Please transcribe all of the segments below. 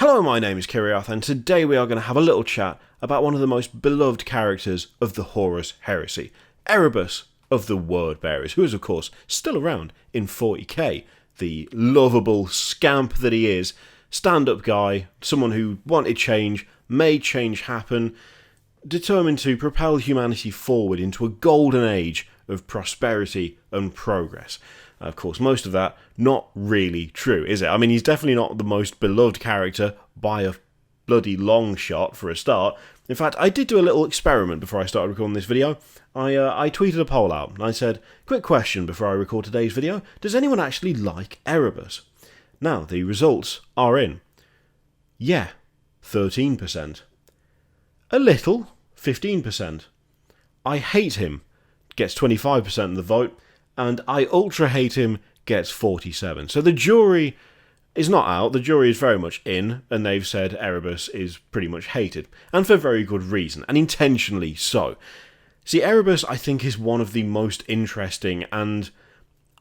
Hello, my name is Kiriath, and today we are going to have a little chat about one of the most beloved characters of the Horus Heresy, Erebus of the Wordbearers, who is of course still around in 40k, the lovable scamp that he is, stand-up guy, someone who wanted change, made change happen, determined to propel humanity forward into a golden age of prosperity and progress. Of course, most of that not really true, is it? I mean, he's definitely not the most beloved character by a bloody long shot for a start. In fact, I did do a little experiment before I started recording this video. I tweeted a poll out, and I said, quick question before I record today's video, does anyone actually like Erebus? Now, the results are in. Yeah, 13%. A little, 15%. I hate him, gets 25% of the vote, and I ultra hate him gets 47%. So the jury is not out, the jury is very much in, and they've said Erebus is pretty much hated, and for very good reason, and intentionally so. See, Erebus, I think, is one of the most interesting, and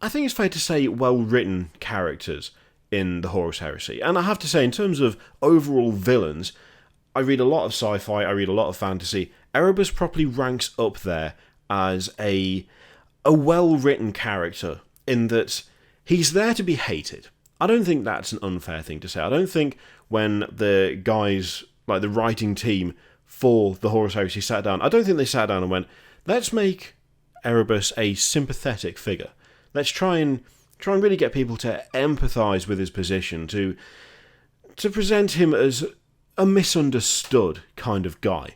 I think it's fair to say well-written characters in the Horus Heresy. And I have to say, in terms of overall villains, I read a lot of sci-fi, I read a lot of fantasy. Erebus probably ranks up there as a well-written character in that he's there to be hated. I don't think that's an unfair thing to say. I don't think when the guys, like the writing team for the Horus Heresy sat down, I don't think they sat down and went, let's make Erebus a sympathetic figure. Let's try and really get people to empathise with his position, to present him as a misunderstood kind of guy.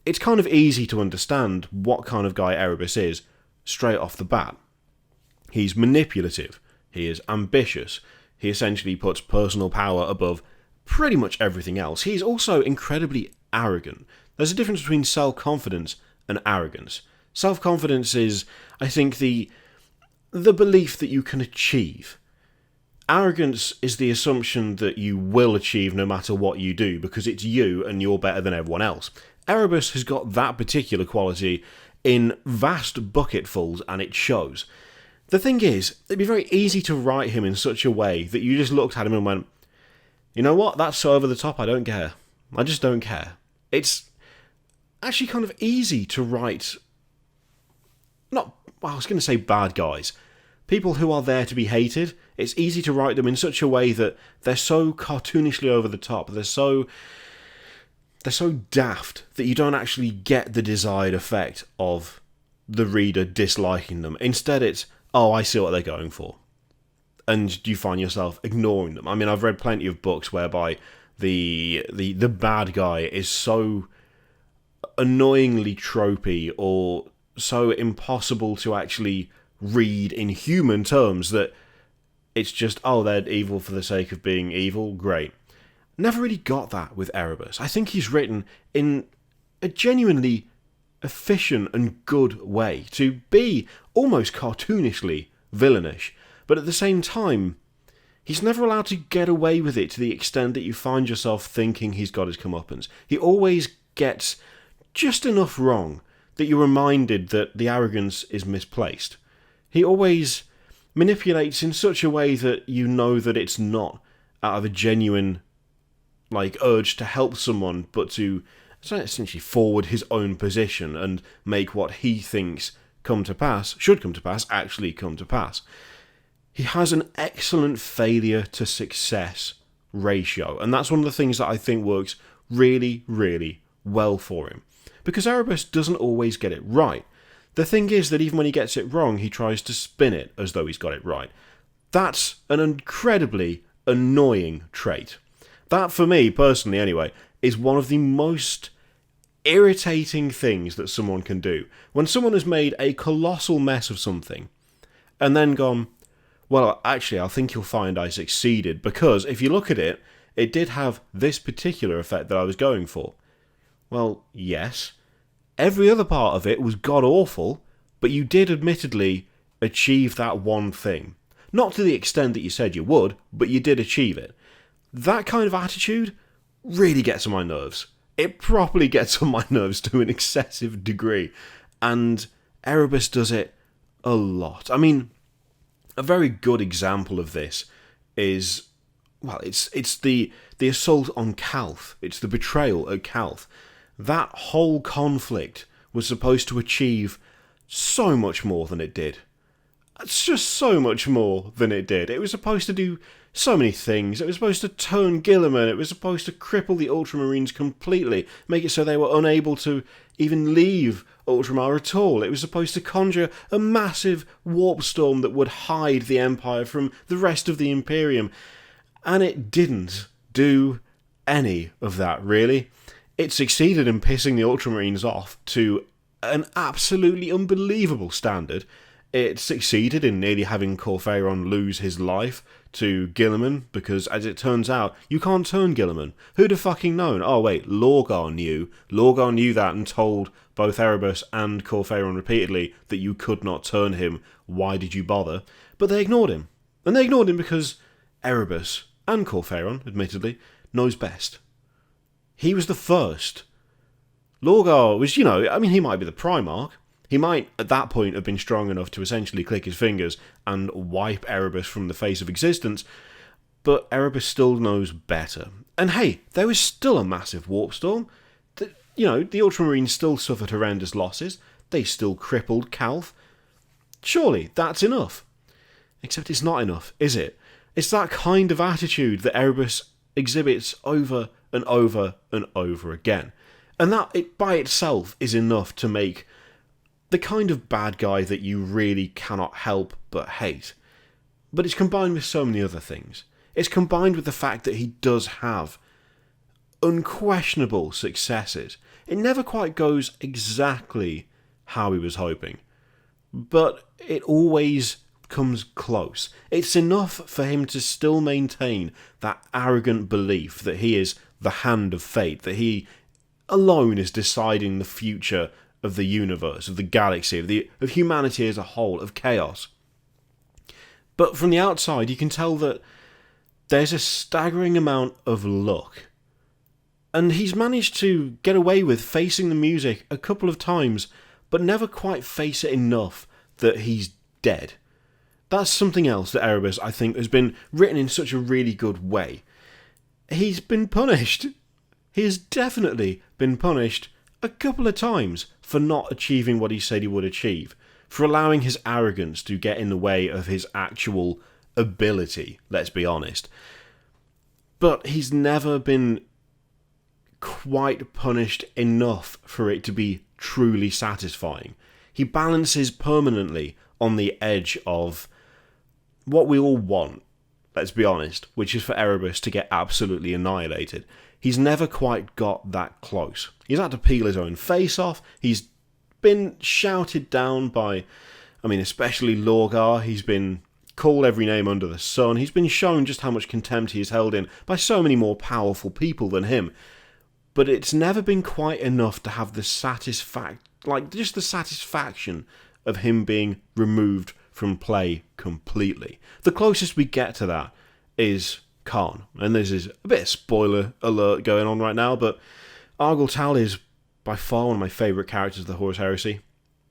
It's kind of easy to understand what kind of guy Erebus is straight off the bat. He's manipulative, he is ambitious, he essentially puts personal power above pretty much everything else. He's also incredibly arrogant. There's a difference between self-confidence and arrogance. Self-confidence is, I think, the belief that you can achieve. Arrogance is the assumption that you will achieve no matter what you do, because it's you and you're better than everyone else. Erebus has got that particular quality in vast bucketfuls, and it shows. The thing is, it'd be very easy to write him in such a way that you just looked at him and went, you know what, that's so over the top, I don't care. I just don't care. It's actually kind of easy to write, I was going to say bad guys. People who are there to be hated, it's easy to write them in such a way that they're so cartoonishly over the top, they're so daft that you don't actually get the desired effect of the reader disliking them. Instead it's, oh, I see what they're going for. And you find yourself ignoring them. I mean, I've read plenty of books whereby the bad guy is so annoyingly tropey or so impossible to actually read in human terms that it's just, oh, they're evil for the sake of being evil, great. Never really got that with Erebus. I think he's written in a genuinely efficient and good way to be almost cartoonishly villainish, but at the same time, he's never allowed to get away with it to the extent that you find yourself thinking he's got his comeuppance. He always gets just enough wrong that you're reminded that the arrogance is misplaced. He always manipulates in such a way that you know that it's not out of a genuine urge to help someone, but to essentially forward his own position and make what he thinks should come to pass, actually come to pass. He has an excellent failure to success ratio, and that's one of the things that I think works really, really well for him. Because Erebus doesn't always get it right. The thing is that even when he gets it wrong, he tries to spin it as though he's got it right. That's an incredibly annoying trait. That, for me, personally anyway, is one of the most irritating things that someone can do. When someone has made a colossal mess of something, and then gone, well, actually, I think you'll find I succeeded, because if you look at it, it did have this particular effect that I was going for. Well, yes. Every other part of it was god-awful, but you did admittedly achieve that one thing. Not to the extent that you said you would, but you did achieve it. That kind of attitude really gets on my nerves. It properly gets on my nerves to an excessive degree. And Erebus does it a lot. I mean, a very good example of this is well, it's the assault on Calth. It's the betrayal at Calth. That whole conflict was supposed to achieve so much more than it did. It's just so much more than it did. It was supposed to do so many things. It was supposed to turn Guilliman. It was supposed to cripple the Ultramarines completely, make it so they were unable to even leave Ultramar at all. It was supposed to conjure a massive warp storm that would hide the Empire from the rest of the Imperium. And it didn't do any of that, really. It succeeded in pissing the Ultramarines off to an absolutely unbelievable standard. It succeeded in nearly having Corfeiron lose his life to Guilliman, because, as it turns out, you can't turn Guilliman. Who'd have fucking known? Oh wait, Lorgar knew. Lorgar knew that and told both Erebus and Corfeiron repeatedly that you could not turn him. Why did you bother? But they ignored him. And they ignored him because Erebus, and Corfeiron, admittedly, knows best. He was the first. Lorgar was, he might be the Primarch. He might, at that point, have been strong enough to essentially click his fingers and wipe Erebus from the face of existence, but Erebus still knows better. And hey, there was still a massive warp storm. The Ultramarines still suffered horrendous losses. They still crippled Calth. Surely, that's enough. Except it's not enough, is it? It's that kind of attitude that Erebus exhibits over and over and over again. And that, by itself, is enough to make the kind of bad guy that you really cannot help but hate. But it's combined with so many other things. It's combined with the fact that he does have unquestionable successes. It never quite goes exactly how he was hoping, but it always comes close. It's enough for him to still maintain that arrogant belief that he is the hand of fate, that he alone is deciding the future of the universe, of the galaxy, of humanity as a whole, of chaos. But from the outside, you can tell that there's a staggering amount of luck. And he's managed to get away with facing the music a couple of times, but never quite face it enough that he's dead. That's something else that Erebus, I think, has been written in such a really good way. He's been punished. He has definitely been punished a couple of times for not achieving what he said he would achieve, for allowing his arrogance to get in the way of his actual ability, let's be honest. But he's never been quite punished enough for it to be truly satisfying. He balances permanently on the edge of what we all want, let's be honest, which is for Erebus to get absolutely annihilated. He's never quite got that close. He's had to peel his own face off. He's been shouted down by, especially Lorgar. He's been called every name under the sun. He's been shown just how much contempt he is held in by so many more powerful people than him. But it's never been quite enough to have the satisfaction of him being removed from play completely. The closest we get to that is Khan, and this is a bit of spoiler alert going on right now, but Argyle Tal is by far one of my favourite characters of the Horus Heresy.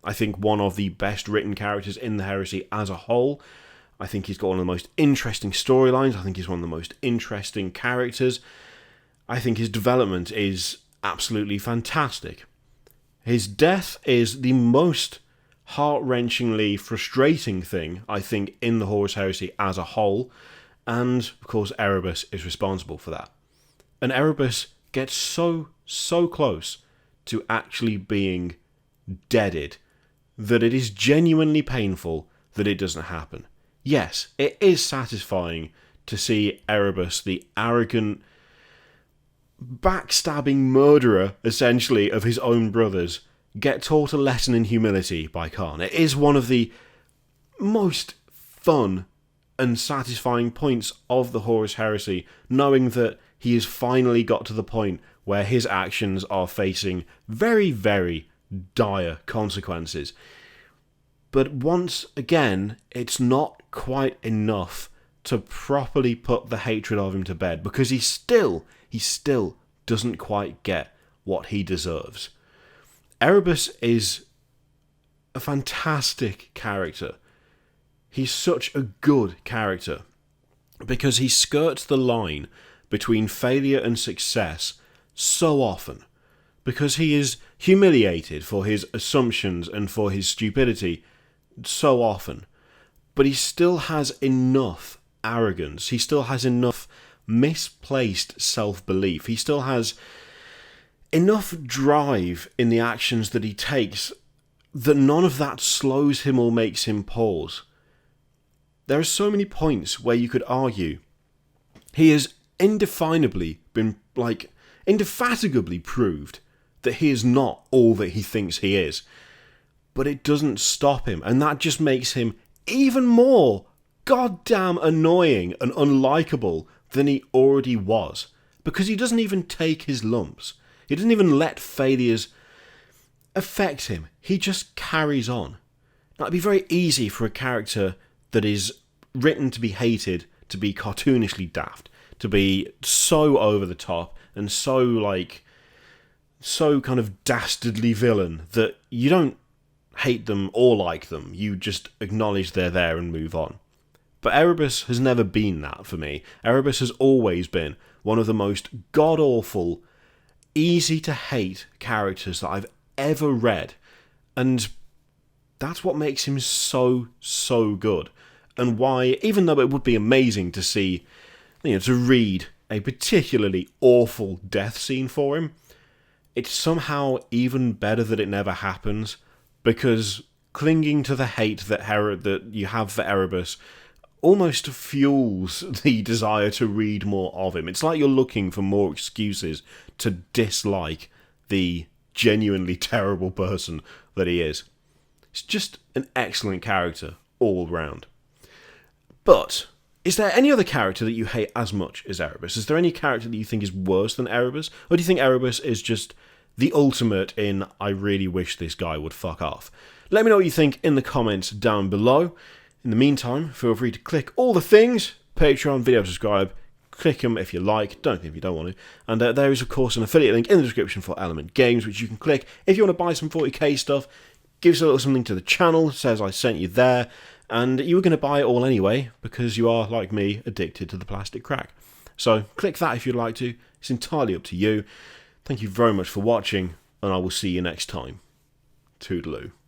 I think one of the best written characters in the Heresy as a whole. I think he's got one of the most interesting storylines. I think he's one of the most interesting characters. I think his development is absolutely fantastic. His death is the most heart-wrenchingly frustrating thing, I think, in the Horus Heresy as a whole. And, of course, Erebus is responsible for that. And Erebus gets so close to actually being deaded that it is genuinely painful that it doesn't happen. Yes, it is satisfying to see Erebus, the arrogant, backstabbing murderer, essentially, of his own brothers, get taught a lesson in humility by Khan. It is one of the most fun and satisfying points of the Horus Heresy, knowing that he has finally got to the point where his actions are facing very, very dire consequences. But once again, it's not quite enough to properly put the hatred of him to bed, because he still doesn't quite get what he deserves. Erebus is a fantastic character. He's such a good character. because he skirts the line between failure and success so often, because he is humiliated for his assumptions and for his stupidity so often, but he still has enough arrogance, he still has enough misplaced self-belief, he still has enough drive in the actions that he takes that none of that slows him or makes him pause. There are so many points where you could argue he has indefatigably proved that he is not all that he thinks he is. But it doesn't stop him, and that just makes him even more goddamn annoying and unlikable than he already was. Because he doesn't even take his lumps. He doesn't even let failures affect him. He just carries on. Now, it'd be very easy for a character that is written to be hated to be cartoonishly daft, to be so over the top and so kind of dastardly villain that you don't hate them or like them, you just acknowledge they're there and move on. But Erebus has never been that for me. Erebus has always been one of the most god-awful, easy-to-hate characters that I've ever read, and that's what makes him so good, and why, even though it would be amazing to see, to read a particularly awful death scene for him, it's somehow even better that it never happens, because clinging to the hate that you have for Erebus almost fuels the desire to read more of him. It's like you're looking for more excuses to dislike the genuinely terrible person that he is. It's just an excellent character all round. But is there any other character that you hate as much as Erebus? Is there any character that you think is worse than Erebus? Or do you think Erebus is just the ultimate in, I really wish this guy would fuck off? Let me know what you think in the comments down below. In the meantime, feel free to click all the things, Patreon, video subscribe, click them if you like, don't if you don't want to. And there is, of course, an affiliate link in the description for Element Games, which you can click if you want to buy some 40k stuff. Gives a little something to the channel, says I sent you there, and you were going to buy it all anyway, because you are, like me, addicted to the plastic crack. So click that if you'd like to. It's entirely up to you. Thank you very much for watching, and I will see you next time. Toodaloo.